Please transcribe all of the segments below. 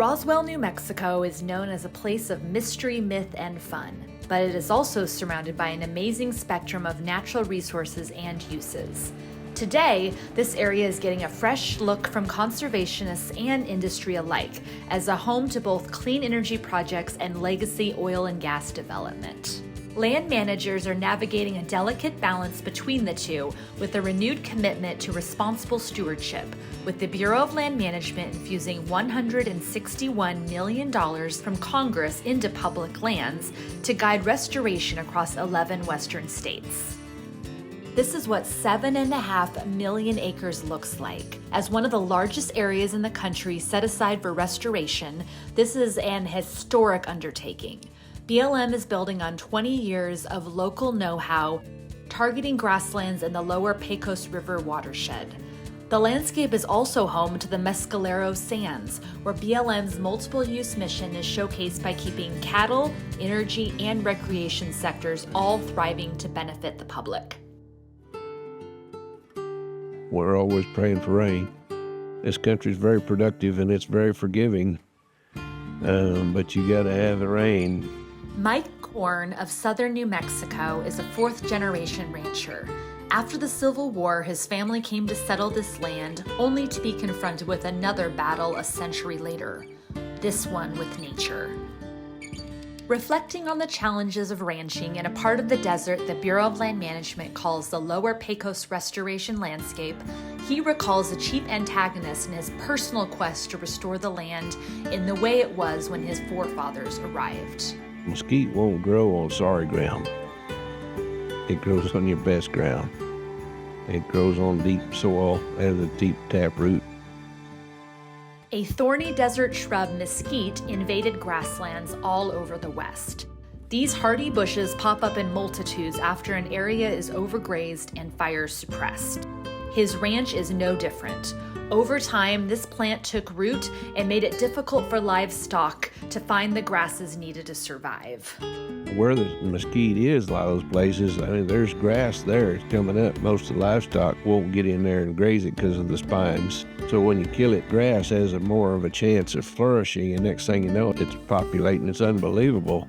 Roswell, New Mexico is known as a place of mystery, myth, and fun, but it is also surrounded by an amazing spectrum of natural resources and uses. Today, this area is getting a fresh look from conservationists and industry alike as a home to both clean energy projects and legacy oil and gas development. Land managers are navigating a delicate balance between the two with a renewed commitment to responsible stewardship, with the Bureau of Land Management infusing $161 million from Congress into public lands to guide restoration across 11 western states. This is what 7.5 million acres looks like. As one of the largest areas in the country set aside for restoration, this is an historic undertaking. BLM is building on 20 years of local know-how, targeting grasslands in the Lower Pecos River watershed. The landscape is also home to the Mesquite Sands, where BLM's multiple-use mission is showcased by keeping cattle, energy, and recreation sectors all thriving to benefit the public. We're always praying for rain. This country's very productive and it's very forgiving, but you gotta have the rain. Mike Korn of southern New Mexico is a fourth-generation rancher. After the Civil War, his family came to settle this land, only to be confronted with another battle a century later, this one with nature. Reflecting on the challenges of ranching in a part of the desert the Bureau of Land Management calls the Lower Pecos Restoration Landscape, he recalls a chief antagonist in his personal quest to restore the land in the way it was when his forefathers arrived. Mesquite won't grow on sorry ground. It grows on your best ground. It grows on deep soil and a deep taproot. A thorny desert shrub, mesquite, invaded grasslands all over the West. These hardy bushes pop up in multitudes after an area is overgrazed and fires suppressed. His ranch is no different. Over time, this plant took root and made it difficult for livestock to find the grasses needed to survive. Where the mesquite is, a lot of those places, there's grass there. It's coming up. Most of the livestock won't get in there and graze it because of the spines. So when you kill it, grass has more of a chance of flourishing, and next thing you know, it's populating. It's unbelievable.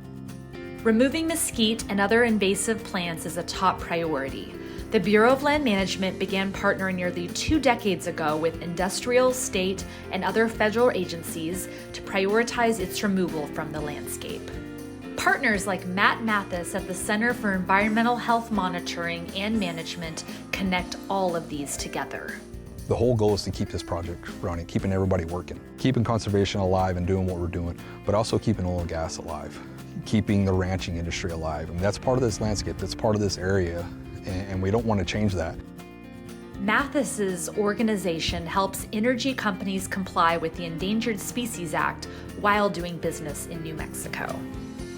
Removing mesquite and other invasive plants is a top priority. The Bureau of Land Management began partnering nearly 2 decades ago with industrial, state, and other federal agencies to prioritize its removal from the landscape. Partners like Matt Mathis at the Center for Environmental Health Monitoring and Management connect all of these together. The whole goal is to keep this project running, keeping everybody working, keeping conservation alive and doing what we're doing, but also keeping oil and gas alive, keeping the ranching industry alive. I mean, that's part of this landscape, that's part of this area, and we don't want to change that. Mathis's organization helps energy companies comply with the Endangered Species Act while doing business in New Mexico.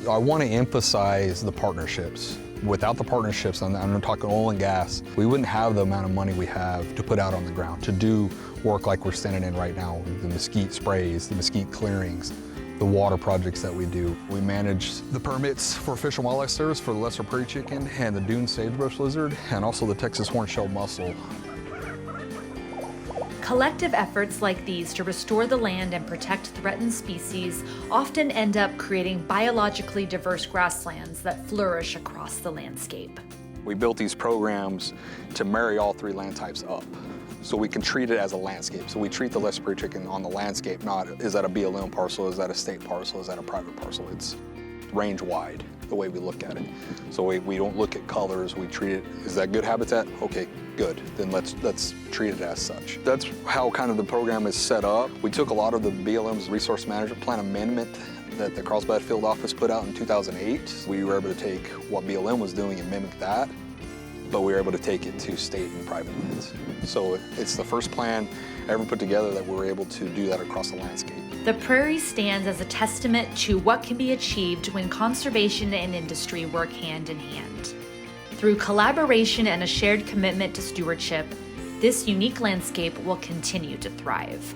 I want to emphasize the partnerships. Without the partnerships, and I'm talking oil and gas, we wouldn't have the amount of money we have to put out on the ground, to do work like we're standing in right now, the mesquite sprays, the mesquite clearings, the water projects that we do. We manage the permits for Fish and Wildlife Service for the lesser prairie chicken and the dune sagebrush lizard, and also the Texas hornshell mussel. Collective efforts like these to restore the land and protect threatened species often end up creating biologically diverse grasslands that flourish across the landscape. We built these programs to marry all 3 land types up, so we can treat it as a landscape. So we treat the lesser prairie chicken on the landscape, not is that a BLM parcel, is that a state parcel, is that a private parcel. It's range wide, the way we look at it. So we don't look at colors, we treat it, is that good habitat? Okay, good, then let's treat it as such. That's how kind of the program is set up. We took a lot of the BLM's resource management plan amendment that the Carlsbad Field Office put out in 2008. We were able to take what BLM was doing and mimic that, but we were able to take it to state and private lands. So it's the first plan ever put together that we were able to do that across the landscape. The prairie stands as a testament to what can be achieved when conservation and industry work hand in hand. Through collaboration and a shared commitment to stewardship, this unique landscape will continue to thrive.